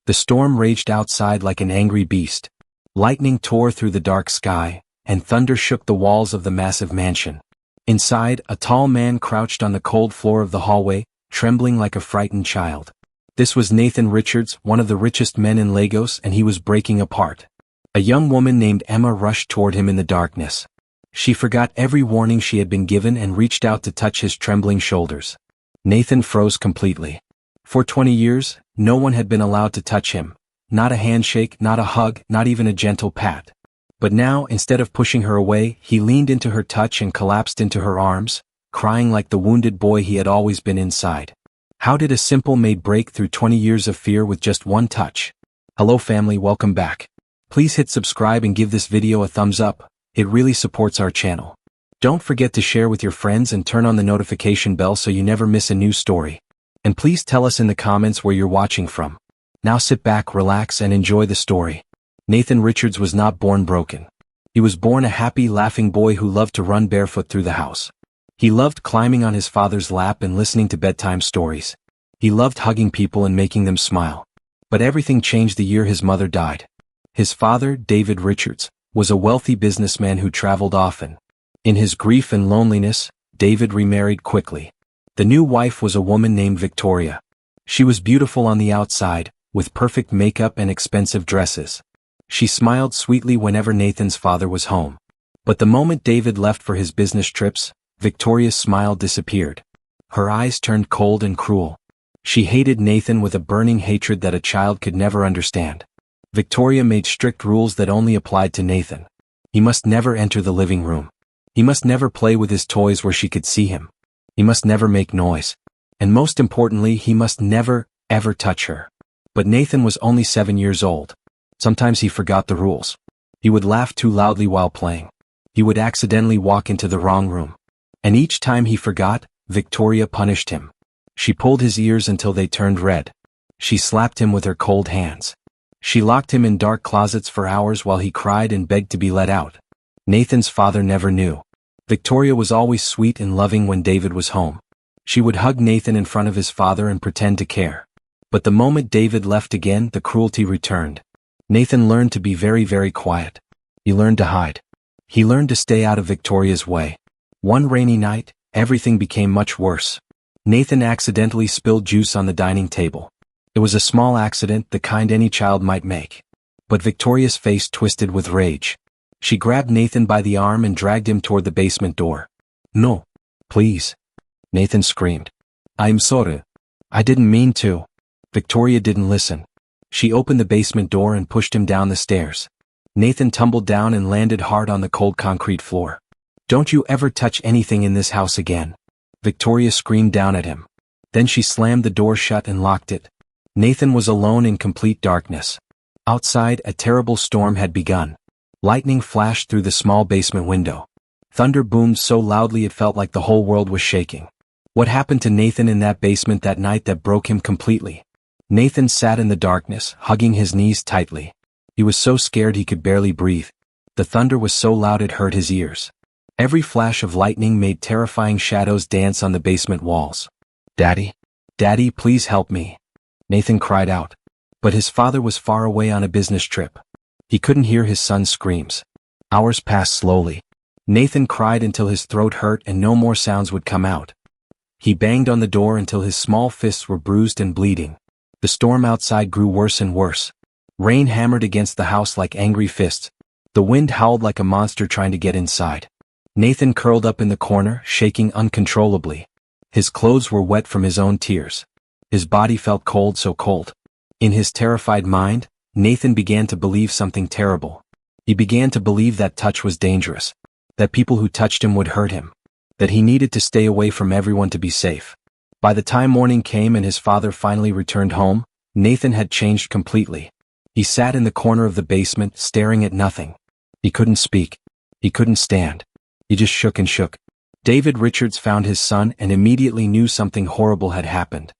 The storm raged outside like an angry beast. Lightning tore through the dark sky, and thunder shook the walls of the massive mansion. Inside, a tall man crouched on the cold floor of the hallway, trembling like a frightened child. This was Nathan Richards, one of the richest men in Lagos, and he was breaking apart. A young woman named Emma rushed toward him in the darkness. She forgot every warning she had been given and reached out to touch his trembling shoulders. Nathan froze completely. For 20 years, no one had been allowed to touch him. Not a handshake, not a hug, not even a gentle pat. But now, instead of pushing her away, he leaned into her touch and collapsed into her arms, crying like the wounded boy he had always been inside. How did a simple maid break through 20 years of fear with just one touch? Hello family, welcome back. Please hit subscribe and give this video a thumbs up. It really supports our channel. Don't forget to share with your friends and turn on the notification bell so you never miss a new story. And please tell us in the comments where you're watching from. Now sit back, relax, and enjoy the story. Nathan Richards was not born broken. He was born a happy, laughing boy who loved to run barefoot through the house. He loved climbing on his father's lap and listening to bedtime stories. He loved hugging people and making them smile. But everything changed the year his mother died. His father, David Richards, was a wealthy businessman who traveled often. In his grief and loneliness, David remarried quickly. The new wife was a woman named Victoria. She was beautiful on the outside, with perfect makeup and expensive dresses. She smiled sweetly whenever Nathan's father was home. But the moment David left for his business trips, Victoria's smile disappeared. Her eyes turned cold and cruel. She hated Nathan with a burning hatred that a child could never understand. Victoria made strict rules that only applied to Nathan. He must never enter the living room. He must never play with his toys where she could see him. He must never make noise. And most importantly, he must never, ever touch her. But Nathan was only 7 years old. Sometimes he forgot the rules. He would laugh too loudly while playing. He would accidentally walk into the wrong room. And each time he forgot, Victoria punished him. She pulled his ears until they turned red. She slapped him with her cold hands. She locked him in dark closets for hours while he cried and begged to be let out. Nathan's father never knew. Victoria was always sweet and loving when David was home. She would hug Nathan in front of his father and pretend to care. But the moment David left again, the cruelty returned. Nathan learned to be very, very quiet. He learned to hide. He learned to stay out of Victoria's way. One rainy night, everything became much worse. Nathan accidentally spilled juice on the dining table. It was a small accident, the kind any child might make. But Victoria's face twisted with rage. She grabbed Nathan by the arm and dragged him toward the basement door. No. Please. Nathan screamed. I'm sorry. I didn't mean to. Victoria didn't listen. She opened the basement door and pushed him down the stairs. Nathan tumbled down and landed hard on the cold concrete floor. Don't you ever touch anything in this house again. Victoria screamed down at him. Then she slammed the door shut and locked it. Nathan was alone in complete darkness. Outside, a terrible storm had begun. Lightning flashed through the small basement window. Thunder boomed so loudly it felt like the whole world was shaking. What happened to Nathan in that basement that night that broke him completely? Nathan sat in the darkness, hugging his knees tightly. He was so scared he could barely breathe. The thunder was so loud it hurt his ears. Every flash of lightning made terrifying shadows dance on the basement walls. Daddy? Daddy, please help me. Nathan cried out. But his father was far away on a business trip. He couldn't hear his son's screams. Hours passed slowly. Nathan cried until his throat hurt and no more sounds would come out. He banged on the door until his small fists were bruised and bleeding. The storm outside grew worse and worse. Rain hammered against the house like angry fists. The wind howled like a monster trying to get inside. Nathan curled up in the corner, shaking uncontrollably. His clothes were wet from his own tears. His body felt cold, so cold. In his terrified mind, Nathan began to believe something terrible. He began to believe that touch was dangerous. That people who touched him would hurt him. That he needed to stay away from everyone to be safe. By the time morning came and his father finally returned home, Nathan had changed completely. He sat in the corner of the basement, staring at nothing. He couldn't speak. He couldn't stand. He just shook and shook. David Richards found his son and immediately knew something horrible had happened.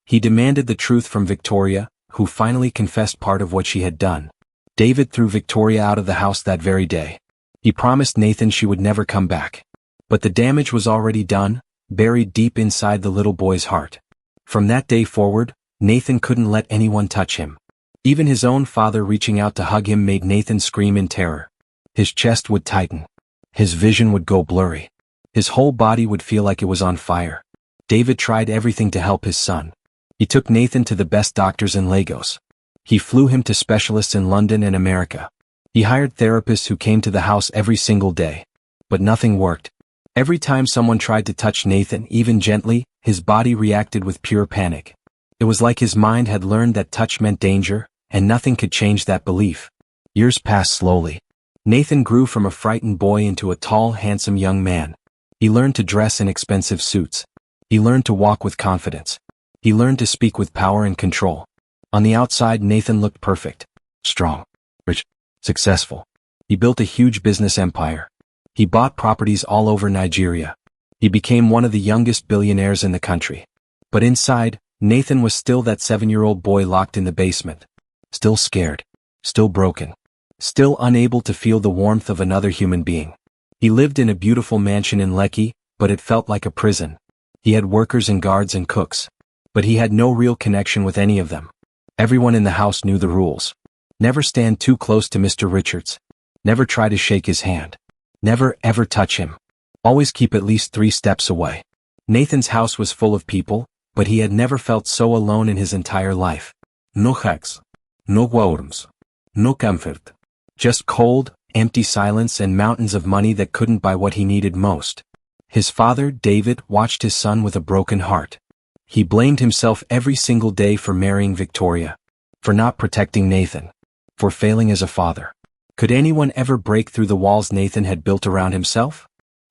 He demanded the truth from Victoria, who finally confessed part of what she had done. David threw Victoria out of the house that very day. He promised Nathan she would never come back. But the damage was already done, buried deep inside the little boy's heart. From that day forward, Nathan couldn't let anyone touch him. Even his own father reaching out to hug him made Nathan scream in terror. His chest would tighten. His vision would go blurry. His whole body would feel like it was on fire. David tried everything to help his son. He took Nathan to the best doctors in Lagos. He flew him to specialists in London and America. He hired therapists who came to the house every single day. But nothing worked. Every time someone tried to touch Nathan, even gently, his body reacted with pure panic. It was like his mind had learned that touch meant danger, and nothing could change that belief. Years passed slowly. Nathan grew from a frightened boy into a tall, handsome young man. He learned to dress in expensive suits. He learned to walk with confidence. He learned to speak with power and control. On the outside, Nathan looked perfect. Strong. Rich. Successful. He built a huge business empire. He bought properties all over Nigeria. He became one of the youngest billionaires in the country. But inside, Nathan was still that 7-year-old boy locked in the basement. Still scared. Still broken. Still unable to feel the warmth of another human being. He lived in a beautiful mansion in Lekki, but it felt like a prison. He had workers and guards and cooks. But he had no real connection with any of them. Everyone in the house knew the rules. Never stand too close to Mr. Richards. Never try to shake his hand. Never ever touch him. Always keep at least 3 steps away. Nathan's house was full of people, but he had never felt so alone in his entire life. No hugs. No warmth. No comfort. Just cold, empty silence and mountains of money that couldn't buy what he needed most. His father, David, watched his son with a broken heart. He blamed himself every single day for marrying Victoria, for not protecting Nathan, for failing as a father. Could anyone ever break through the walls Nathan had built around himself?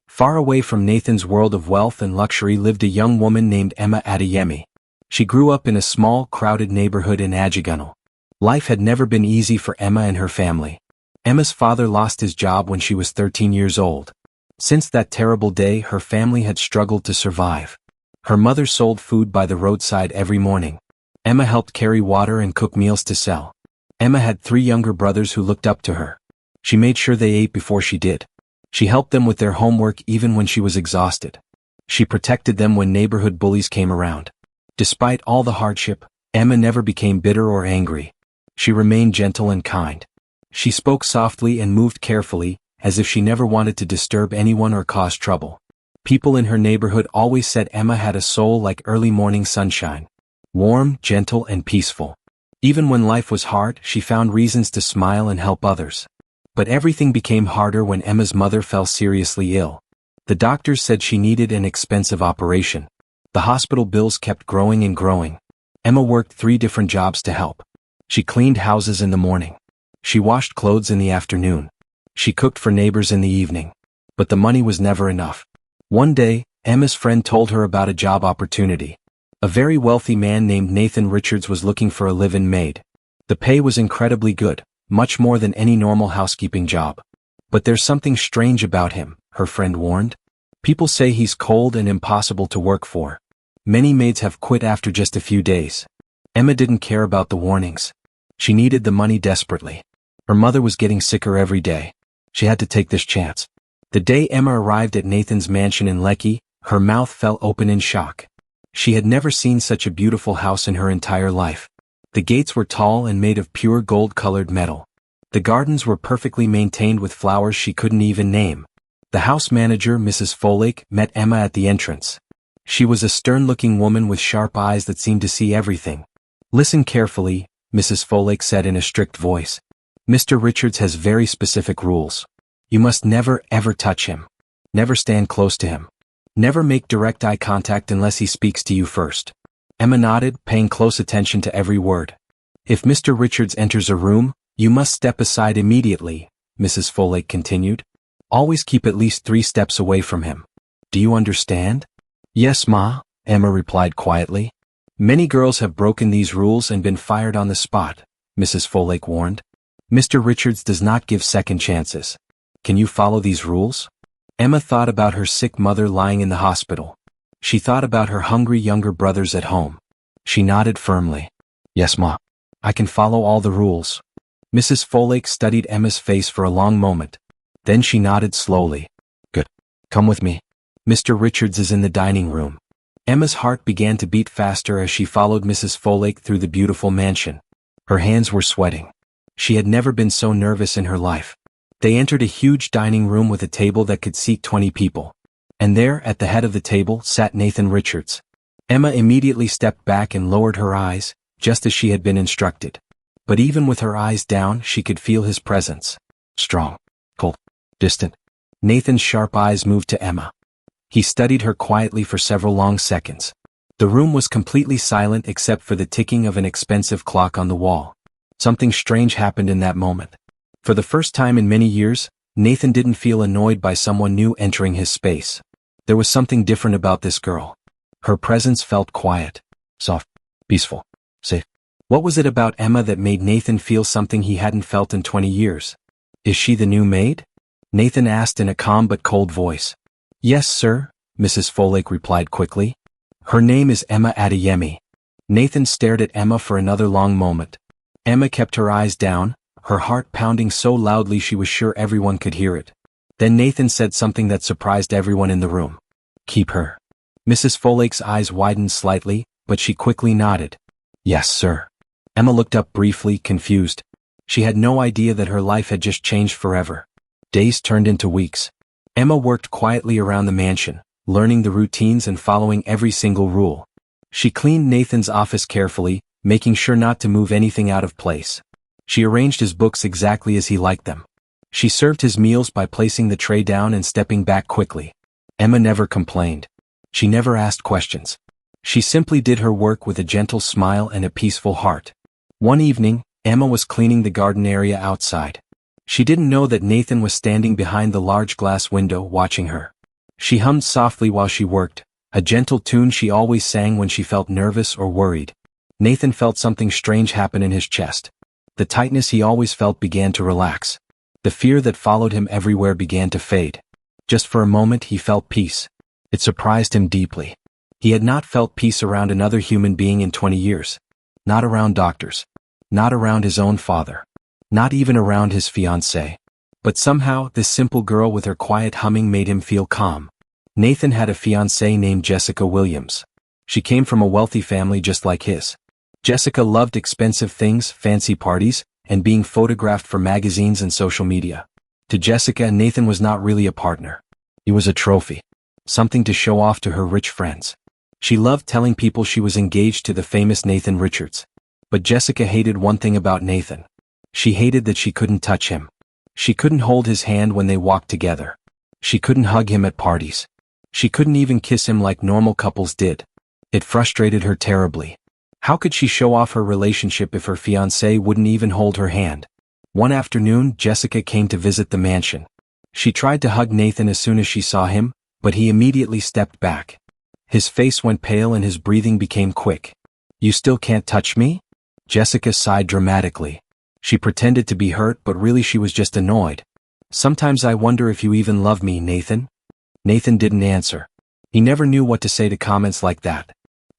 Far away from Nathan's world of wealth and luxury lived a young woman named Emma Adeyemi. She grew up in a small, crowded neighborhood in Ajigunle. Life had never been easy for Emma and her family. Emma's father lost his job when she was 13 years old. Since that terrible day, her family had struggled to survive. Her mother sold food by the roadside every morning. Emma helped carry water and cook meals to sell. Emma had 3 younger brothers who looked up to her. She made sure they ate before she did. She helped them with their homework even when she was exhausted. She protected them when neighborhood bullies came around. Despite all the hardship, Emma never became bitter or angry. She remained gentle and kind. She spoke softly and moved carefully, as if she never wanted to disturb anyone or cause trouble. People in her neighborhood always said Emma had a soul like early morning sunshine. Warm, gentle, and peaceful. Even when life was hard, she found reasons to smile and help others. But everything became harder when Emma's mother fell seriously ill. The doctors said she needed an expensive operation. The hospital bills kept growing and growing. Emma worked 3 different jobs to help. She cleaned houses in the morning. She washed clothes in the afternoon. She cooked for neighbors in the evening. But the money was never enough. One day, Emma's friend told her about a job opportunity. A very wealthy man named Nathan Richards was looking for a live-in maid. The pay was incredibly good, much more than any normal housekeeping job. But there's something strange about him, her friend warned. People say he's cold and impossible to work for. Many maids have quit after just a few days. Emma didn't care about the warnings. She needed the money desperately. Her mother was getting sicker every day. She had to take this chance. The day Emma arrived at Nathan's mansion in Lekki, her mouth fell open in shock. She had never seen such a beautiful house in her entire life. The gates were tall and made of pure gold-colored metal. The gardens were perfectly maintained with flowers she couldn't even name. The house manager, Mrs. Folake, met Emma at the entrance. She was a stern-looking woman with sharp eyes that seemed to see everything. "Listen carefully," Mrs. Folake said in a strict voice. "Mr. Richards has very specific rules. You must never ever touch him. Never stand close to him. Never make direct eye contact unless he speaks to you first." Emma nodded, paying close attention to every word. "If Mr. Richards enters a room, you must step aside immediately," Mrs. Folake continued. "Always keep at least 3 steps away from him. Do you understand?" "Yes, Ma," Emma replied quietly. "Many girls have broken these rules and been fired on the spot," Mrs. Folake warned. "Mr. Richards does not give second chances. Can you follow these rules?" Emma thought about her sick mother lying in the hospital. She thought about her hungry younger brothers at home. She nodded firmly. "Yes, Ma. I can follow all the rules." Mrs. Folake studied Emma's face for a long moment. Then she nodded slowly. "Good. Come with me. Mr. Richards is in the dining room." Emma's heart began to beat faster as she followed Mrs. Folake through the beautiful mansion. Her hands were sweating. She had never been so nervous in her life. They entered a huge dining room with a table that could seat 20 people. And there, at the head of the table, sat Nathan Richards. Emma immediately stepped back and lowered her eyes, just as she had been instructed. But even with her eyes down, she could feel his presence. Strong, cold, distant. Nathan's sharp eyes moved to Emma. He studied her quietly for several long seconds. The room was completely silent except for the ticking of an expensive clock on the wall. Something strange happened in that moment. For the first time in many years, Nathan didn't feel annoyed by someone new entering his space. There was something different about this girl. Her presence felt quiet, soft, peaceful, safe. What was it about Emma that made Nathan feel something he hadn't felt in 20 years? Is she the new maid? Nathan asked in a calm but cold voice. Yes, sir, Mrs. Folake replied quickly. Her name is Emma Adeyemi. Nathan stared at Emma for another long moment. Emma kept her eyes down, her heart pounding so loudly she was sure everyone could hear it. Then Nathan said something that surprised everyone in the room. Keep her. Mrs. Folake's eyes widened slightly, but she quickly nodded. Yes, sir. Emma looked up briefly, confused. She had no idea that her life had just changed forever. Days turned into weeks. Emma worked quietly around the mansion, learning the routines and following every single rule. She cleaned Nathan's office carefully, making sure not to move anything out of place. She arranged his books exactly as he liked them. She served his meals by placing the tray down and stepping back quickly. Emma never complained. She never asked questions. She simply did her work with a gentle smile and a peaceful heart. One evening, Emma was cleaning the garden area outside. She didn't know that Nathan was standing behind the large glass window watching her. She hummed softly while she worked, a gentle tune she always sang when she felt nervous or worried. Nathan felt something strange happen in his chest. The tightness he always felt began to relax. The fear that followed him everywhere began to fade. Just for a moment he felt peace. It surprised him deeply. He had not felt peace around another human being in 20 years. Not around doctors. Not around his own father. Not even around his fiancée. But somehow, this simple girl with her quiet humming made him feel calm. Nathan had a fiancée named Jessica Williams. She came from a wealthy family just like his. Jessica loved expensive things, fancy parties, and being photographed for magazines and social media. To Jessica, Nathan was not really a partner. He was a trophy. Something to show off to her rich friends. She loved telling people she was engaged to the famous Nathan Richards. But Jessica hated one thing about Nathan. She hated that she couldn't touch him. She couldn't hold his hand when they walked together. She couldn't hug him at parties. She couldn't even kiss him like normal couples did. It frustrated her terribly. How could she show off her relationship if her fiancé wouldn't even hold her hand? One afternoon, Jessica came to visit the mansion. She tried to hug Nathan as soon as she saw him, but he immediately stepped back. His face went pale and his breathing became quick. You still can't touch me? Jessica sighed dramatically. She pretended to be hurt, but really she was just annoyed. Sometimes I wonder if you even love me, Nathan. Nathan didn't answer. He never knew what to say to comments like that.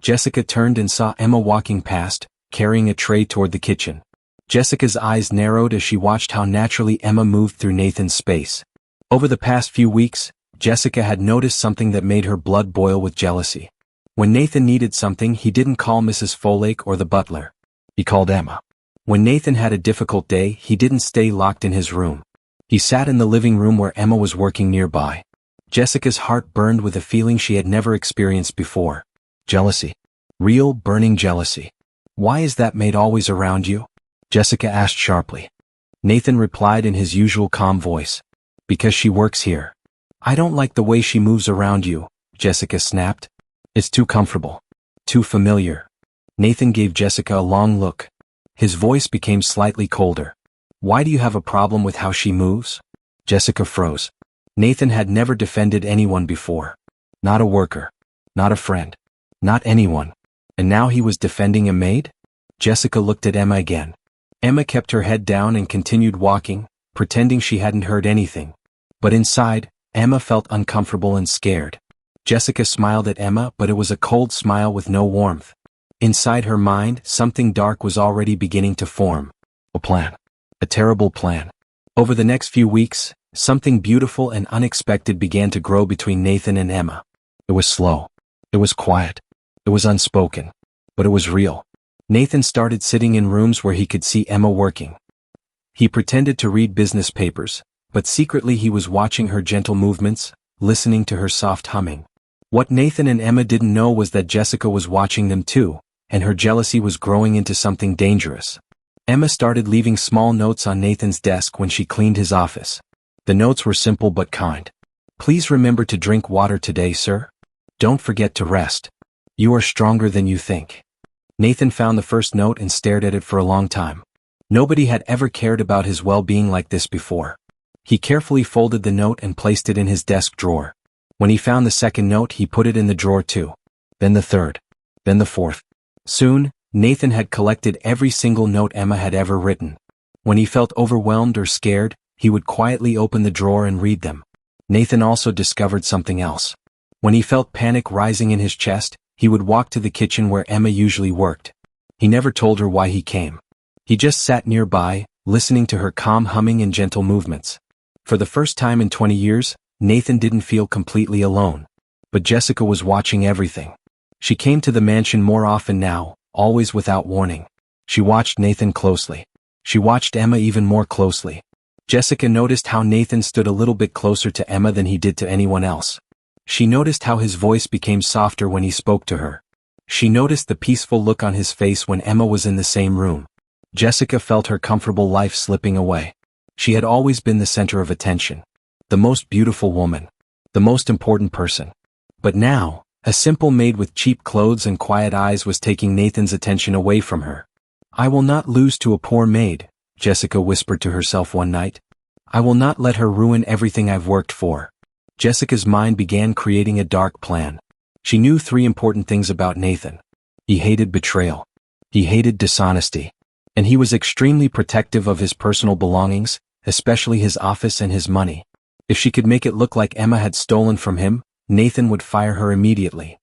Jessica turned and saw Emma walking past, carrying a tray toward the kitchen. Jessica's eyes narrowed as she watched how naturally Emma moved through Nathan's space. Over the past few weeks, Jessica had noticed something that made her blood boil with jealousy. When Nathan needed something, he didn't call Mrs. Folake or the butler. He called Emma. When Nathan had a difficult day, he didn't stay locked in his room. He sat in the living room where Emma was working nearby. Jessica's heart burned with a feeling she had never experienced before. Jealousy. Real, burning jealousy. Why is that maid always around you? Jessica asked sharply. Nathan replied in his usual calm voice. Because she works here. I don't like the way she moves around you, Jessica snapped. It's too comfortable. Too familiar. Nathan gave Jessica a long look. His voice became slightly colder. Why do you have a problem with how she moves? Jessica froze. Nathan had never defended anyone before. Not a worker. Not a friend. Not anyone. And now he was defending a maid? Jessica looked at Emma again. Emma kept her head down and continued walking, pretending she hadn't heard anything. But inside, Emma felt uncomfortable and scared. Jessica smiled at Emma, but it was a cold smile with no warmth. Inside her mind, something dark was already beginning to form. A plan. A terrible plan. Over the next few weeks, something beautiful and unexpected began to grow between Nathan and Emma. It was slow. It was quiet. It was unspoken. But it was real. Nathan started sitting in rooms where he could see Emma working. He pretended to read business papers, but secretly he was watching her gentle movements, listening to her soft humming. What Nathan and Emma didn't know was that Jessica was watching them too, and her jealousy was growing into something dangerous. Emma started leaving small notes on Nathan's desk when she cleaned his office. The notes were simple but kind. "Please remember to drink water today, sir. Don't forget to rest. You are stronger than you think." Nathan found the first note and stared at it for a long time. Nobody had ever cared about his well-being like this before. He carefully folded the note and placed it in his desk drawer. When he found the second note, he put it in the drawer too. Then the third. Then the fourth. Soon, Nathan had collected every single note Emma had ever written. When he felt overwhelmed or scared, he would quietly open the drawer and read them. Nathan also discovered something else. When he felt panic rising in his chest, he would walk to the kitchen where Emma usually worked. He never told her why he came. He just sat nearby, listening to her calm humming and gentle movements. For the first time in 20 years, Nathan didn't feel completely alone. But Jessica was watching everything. She came to the mansion more often now, always without warning. She watched Nathan closely. She watched Emma even more closely. Jessica noticed how Nathan stood a little bit closer to Emma than he did to anyone else. She noticed how his voice became softer when he spoke to her. She noticed the peaceful look on his face when Emma was in the same room. Jessica felt her comfortable life slipping away. She had always been the center of attention. The most beautiful woman. The most important person. But now, a simple maid with cheap clothes and quiet eyes was taking Nathan's attention away from her. "I will not lose to a poor maid," Jessica whispered to herself one night. "I will not let her ruin everything I've worked for." Jessica's mind began creating a dark plan. She knew 3 important things about Nathan. He hated betrayal. He hated dishonesty. And he was extremely protective of his personal belongings, especially his office and his money. If she could make it look like Emma had stolen from him, Nathan would fire her immediately.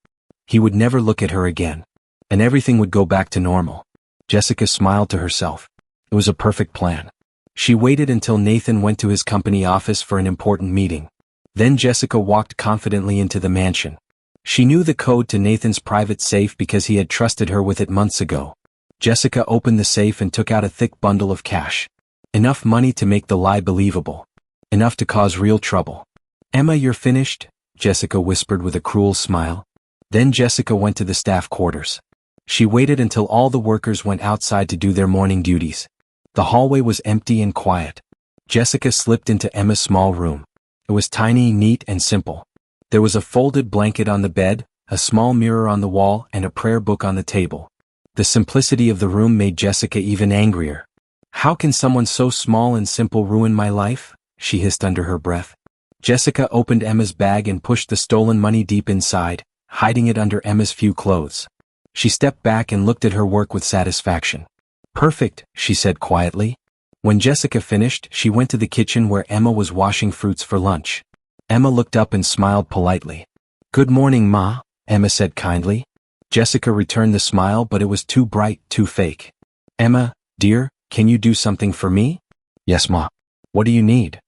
He would never look at her again. And everything would go back to normal. Jessica smiled to herself. It was a perfect plan. She waited until Nathan went to his company office for an important meeting. Then Jessica walked confidently into the mansion. She knew the code to Nathan's private safe because he had trusted her with it months ago. Jessica opened the safe and took out a thick bundle of cash. Enough money to make the lie believable. Enough to cause real trouble. "Emma, you're finished," Jessica whispered with a cruel smile. Then Jessica went to the staff quarters. She waited until all the workers went outside to do their morning duties. The hallway was empty and quiet. Jessica slipped into Emma's small room. It was tiny, neat, and simple. There was a folded blanket on the bed, a small mirror on the wall, and a prayer book on the table. The simplicity of the room made Jessica even angrier. "How can someone so small and simple ruin my life?" she hissed under her breath. Jessica opened Emma's bag and pushed the stolen money deep inside, hiding it under Emma's few clothes. She stepped back and looked at her work with satisfaction. "Perfect," she said quietly. When Jessica finished, she went to the kitchen where Emma was washing fruits for lunch. Emma looked up and smiled politely. "Good morning, Ma," Emma said kindly. Jessica returned the smile, but it was too bright, too fake. "Emma, dear, can you do something for me?" "Yes, Ma. What do you need?"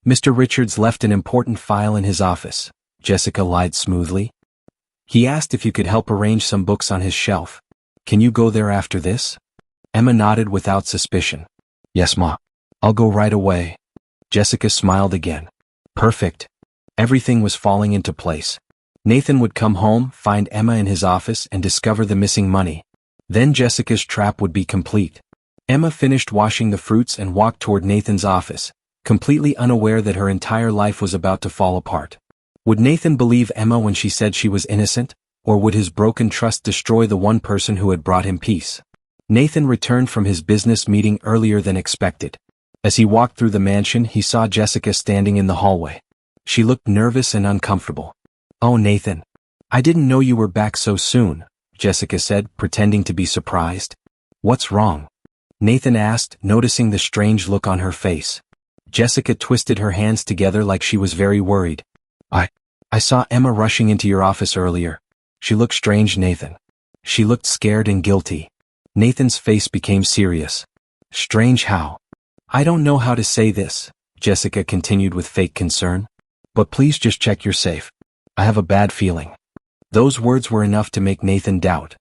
"Mr. Richards left an important file in his office," Jessica lied smoothly. "He asked if you could help arrange some books on his shelf. Can you go there after this?" Emma nodded without suspicion. "Yes, Ma. I'll go right away." Jessica smiled again. Perfect. Everything was falling into place. Nathan would come home, find Emma in his office, and discover the missing money. Then Jessica's trap would be complete. Emma finished washing the fruits and walked toward Nathan's office, completely unaware that her entire life was about to fall apart. Would Nathan believe Emma when she said she was innocent, or would his broken trust destroy the one person who had brought him peace? Nathan returned from his business meeting earlier than expected. As he walked through the mansion, he saw Jessica standing in the hallway. She looked nervous and uncomfortable. "Oh, Nathan. I didn't know you were back so soon," Jessica said, pretending to be surprised. "What's wrong?" Nathan asked, noticing the strange look on her face. Jessica twisted her hands together like she was very worried. I saw Emma rushing into your office earlier. She looked strange, Nathan. She looked scared and guilty." Nathan's face became serious. "Strange how?" "I don't know how to say this," Jessica continued with fake concern. "But please just check your safe. I have a bad feeling." Those words were enough to make Nathan doubt.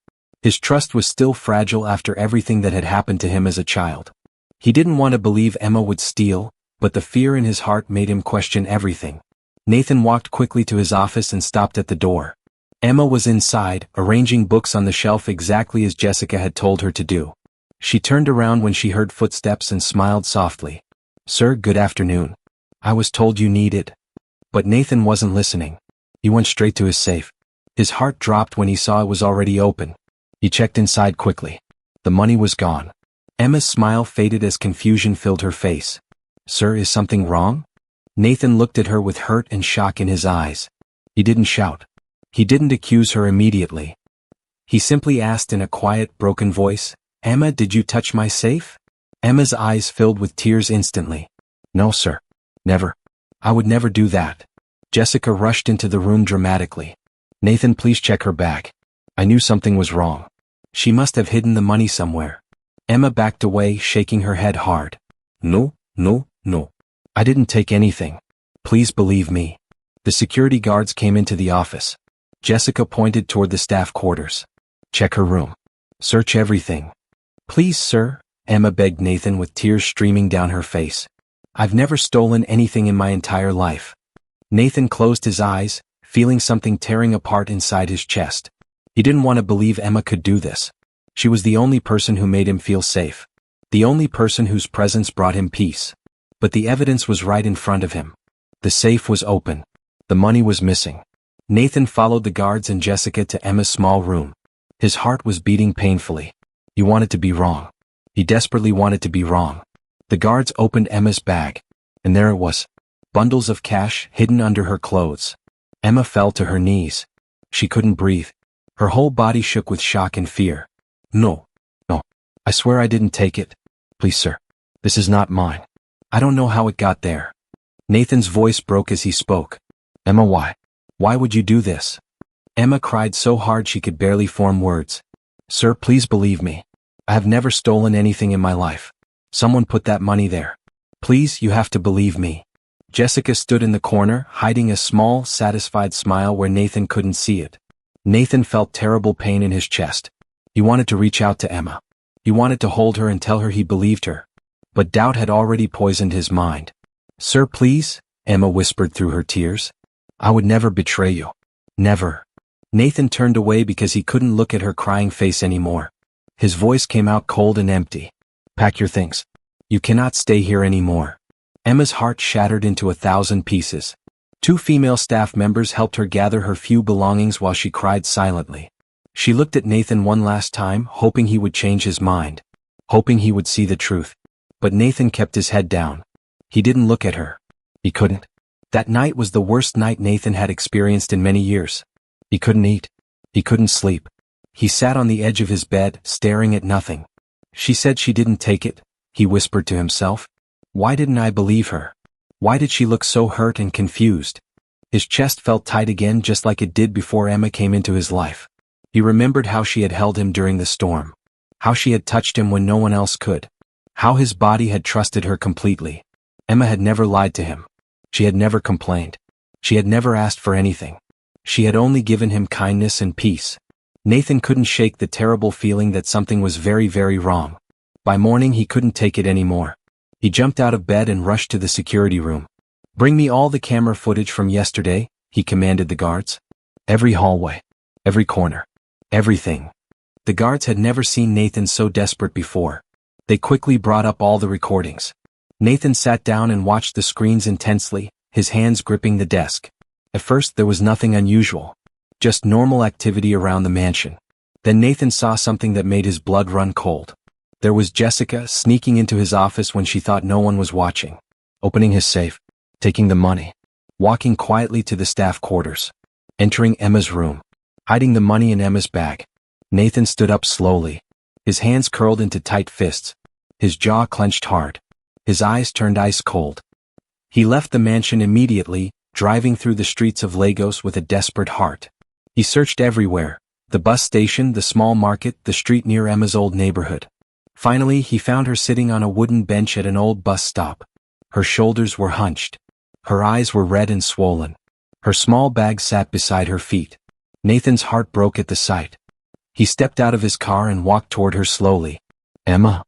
His trust was still fragile after everything that had happened to him as a child. He didn't want to believe Emma would steal, but the fear in his heart made him question everything. Nathan walked quickly to his office and stopped at the door. Emma was inside, arranging books on the shelf exactly as Jessica had told her to do. She turned around when she heard footsteps and smiled softly. "Sir, good afternoon. I was told you needed." But Nathan wasn't listening. He went straight to his safe. His heart dropped when he saw it was already open. He checked inside quickly. The money was gone. Emma's smile faded as confusion filled her face. "Sir, is something wrong?" Nathan looked at her with hurt and shock in his eyes. He didn't shout. He didn't accuse her immediately. He simply asked in a quiet, broken voice, "Emma, did you touch my safe?" Emma's eyes filled with tears instantly. "No, sir. Never. I would never do that." Jessica rushed into the room dramatically. "Nathan, please check her bag. I knew something was wrong. She must have hidden the money somewhere." Emma backed away, shaking her head hard. No. I didn't take anything. Please believe me." The security guards came into the office. Jessica pointed toward the staff quarters. "Check her room. Search everything." "Please, sir," Emma begged Nathan with tears streaming down her face. "I've never stolen anything in my entire life." Nathan closed his eyes, feeling something tearing apart inside his chest. He didn't want to believe Emma could do this. She was the only person who made him feel safe. The only person whose presence brought him peace. But the evidence was right in front of him. The safe was open. The money was missing. Nathan followed the guards and Jessica to Emma's small room. His heart was beating painfully. He wanted to be wrong. He desperately wanted to be wrong. The guards opened Emma's bag. And there it was. Bundles of cash hidden under her clothes. Emma fell to her knees. She couldn't breathe. Her whole body shook with shock and fear. No. I swear I didn't take it. Please, sir. This is not mine. I don't know how it got there." Nathan's voice broke as he spoke. "Emma, why? Why would you do this?" Emma cried so hard she could barely form words. "Sir, please believe me. I have never stolen anything in my life. Someone put that money there. Please, you have to believe me." Jessica stood in the corner, hiding a small, satisfied smile where Nathan couldn't see it. Nathan felt terrible pain in his chest. He wanted to reach out to Emma. He wanted to hold her and tell her he believed her. But doubt had already poisoned his mind. "Sir, please," Emma whispered through her tears. "I would never betray you. Never." Nathan turned away because he couldn't look at her crying face anymore. His voice came out cold and empty. "Pack your things. You cannot stay here anymore." Emma's heart shattered into 1,000 pieces. 2 female staff members helped her gather her few belongings while she cried silently. She looked at Nathan one last time, hoping he would change his mind. Hoping he would see the truth. But Nathan kept his head down. He didn't look at her. He couldn't. That night was the worst night Nathan had experienced in many years. He couldn't eat. He couldn't sleep. He sat on the edge of his bed, staring at nothing. "She said she didn't take it," he whispered to himself. "Why didn't I believe her? Why did she look so hurt and confused?" His chest felt tight again just like it did before Emma came into his life. He remembered how she had held him during the storm. How she had touched him when no one else could. How his body had trusted her completely. Emma had never lied to him. She had never complained. She had never asked for anything. She had only given him kindness and peace. Nathan couldn't shake the terrible feeling that something was very, very wrong. By morning he couldn't take it anymore. He jumped out of bed and rushed to the security room. "Bring me all the camera footage from yesterday," he commanded the guards. Every hallway. Every corner. Everything. The guards had never seen Nathan so desperate before. They quickly brought up all the recordings. Nathan sat down and watched the screens intensely, his hands gripping the desk. At first there was nothing unusual. Just normal activity around the mansion. Then Nathan saw something that made his blood run cold. There was Jessica sneaking into his office when she thought no one was watching. Opening his safe. Taking the money. Walking quietly to the staff quarters. Entering Emma's room. Hiding the money in Emma's bag. Nathan stood up slowly. His hands curled into tight fists. His jaw clenched hard. His eyes turned ice cold. He left the mansion immediately, driving through the streets of Lagos with a desperate heart. He searched everywhere. The bus station, the small market, the street near Emma's old neighborhood. Finally, he found her sitting on a wooden bench at an old bus stop. Her shoulders were hunched. Her eyes were red and swollen. Her small bag sat beside her feet. Nathan's heart broke at the sight. He stepped out of his car and walked toward her slowly. Emma?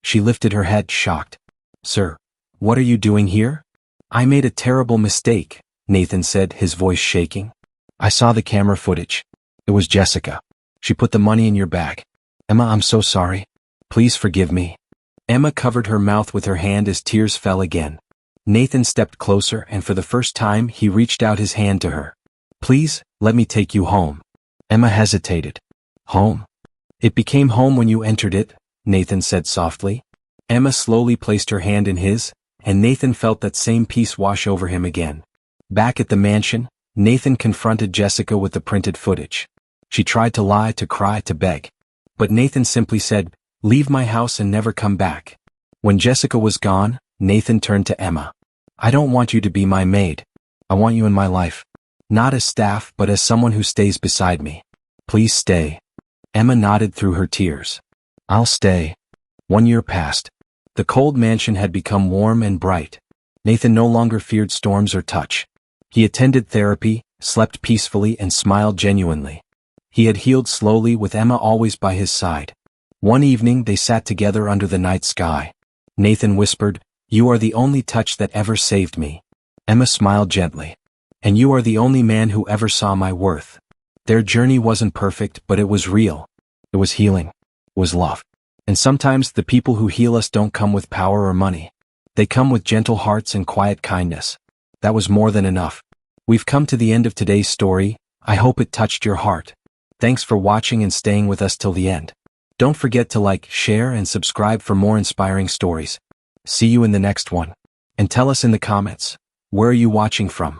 She lifted her head, shocked. Sir, what are you doing here? I made a terrible mistake, Nathan said, his voice shaking. I saw the camera footage. It was Jessica. She put the money in your bag. Emma, I'm so sorry. Please forgive me. Emma covered her mouth with her hand as tears fell again. Nathan stepped closer and for the first time he reached out his hand to her. Please, let me take you home. Emma hesitated. Home? It became home when you entered it, Nathan said softly. Emma slowly placed her hand in his, and Nathan felt that same peace wash over him again. Back at the mansion, Nathan confronted Jessica with the printed footage. She tried to lie, to cry, to beg. But Nathan simply said, leave my house and never come back. When Jessica was gone, Nathan turned to Emma. I don't want you to be my maid. I want you in my life. Not as staff, but as someone who stays beside me. Please stay. Emma nodded through her tears. I'll stay. 1 year passed. The cold mansion had become warm and bright. Nathan no longer feared storms or touch. He attended therapy, slept peacefully, and smiled genuinely. He had healed slowly with Emma always by his side. One evening they sat together under the night sky. Nathan whispered, "You are the only touch that ever saved me." Emma smiled gently. "And you are the only man who ever saw my worth." Their journey wasn't perfect, but it was real. It was healing. It was love. And sometimes the people who heal us don't come with power or money. They come with gentle hearts and quiet kindness. That was more than enough. We've come to the end of today's story. I hope it touched your heart. Thanks for watching and staying with us till the end. Don't forget to like, share, and subscribe for more inspiring stories. See you in the next one. And tell us in the comments, where are you watching from?